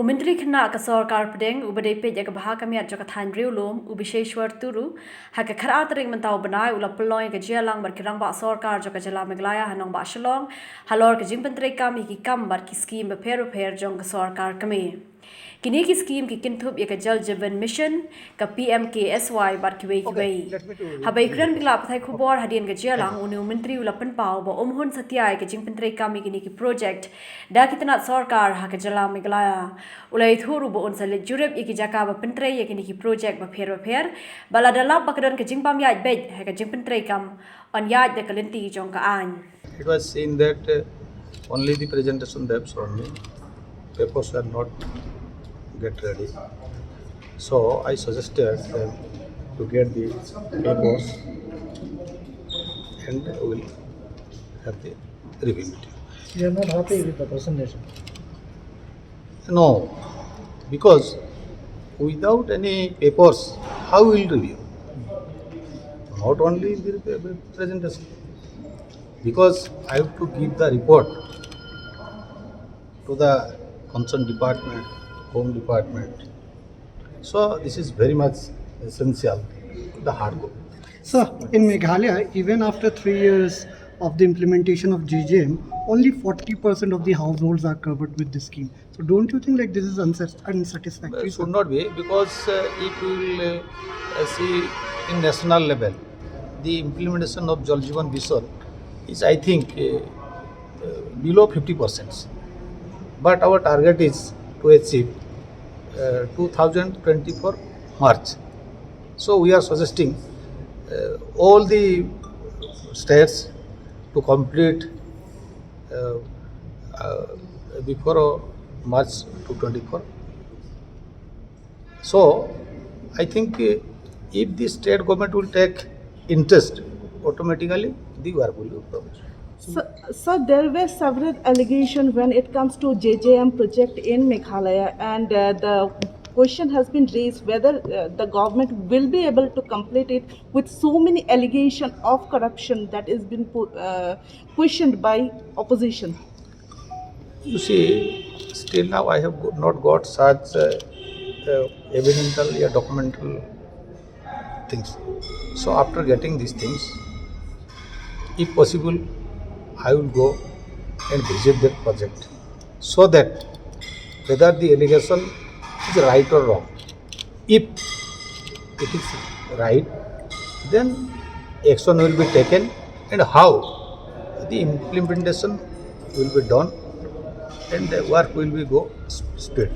Umintri khna ka sarkar pedeng ubade pe jaga baha kami at jaka than riulom Bisheswar turu haka khara tring mentau banai ula peloy ka JYLLA bar kirang ba sarkar jaka JYLLA MEGHALAYA hanong ba shalong halor ka Jingpyntreikam ki kam bar ki scheme ba pher jong ka sarkar kami kini ki scheme ki kintup ya ka jal jivan mission ka PMKSY bar ki wei habai kran bila pathai khubor hadian ka JYLLA unu menteri ula penpau ba omhun satyai ka Jingpyntreikam kini ki project da kitna sarkar haka JYLLA MEGHALAYA ulai thuru bo on salit jurep iki jaka ba pentrei ya kini ki project ba pher bala dalap bakadon ka Jingbymiaid Beit ha ka Jingpyntreikam on yaj da kalenti jong ka an. It was seen that only the presentation they have shown me. Papers were not get ready. So I suggested them to get the papers and we will have the review meeting. You are not happy with the presentation? No, because without any papers, how will review? Not only the presentation, because I have to give the report to the concerned department, home department. So this is very much essential to the hard work. Sir, in Meghalaya, even after 3 years of the implementation of JJM, only 40% of the households are covered with this scheme. So don't you think like this is unsatisfactory? It should not be, because if we will see in national level, the implementation of Jal Jeevan Mission is, I think, below 50%. But our target is to achieve 2024 March. So we are suggesting all the states to complete before March 2024. So I think if the state government will take interest, automatically the work will be progress. So there were several allegations when it comes to JJM project in Meghalaya, and the question has been raised whether the government will be able to complete it with so many allegations of corruption that is been questioned by opposition. You see, still now I have not got such evidential or documental things. So after getting these things, if possible, I will go and visit that project so that whether the allegation is right or wrong. If it is right, then action will be taken and how the implementation will be done and the work will be go speedily.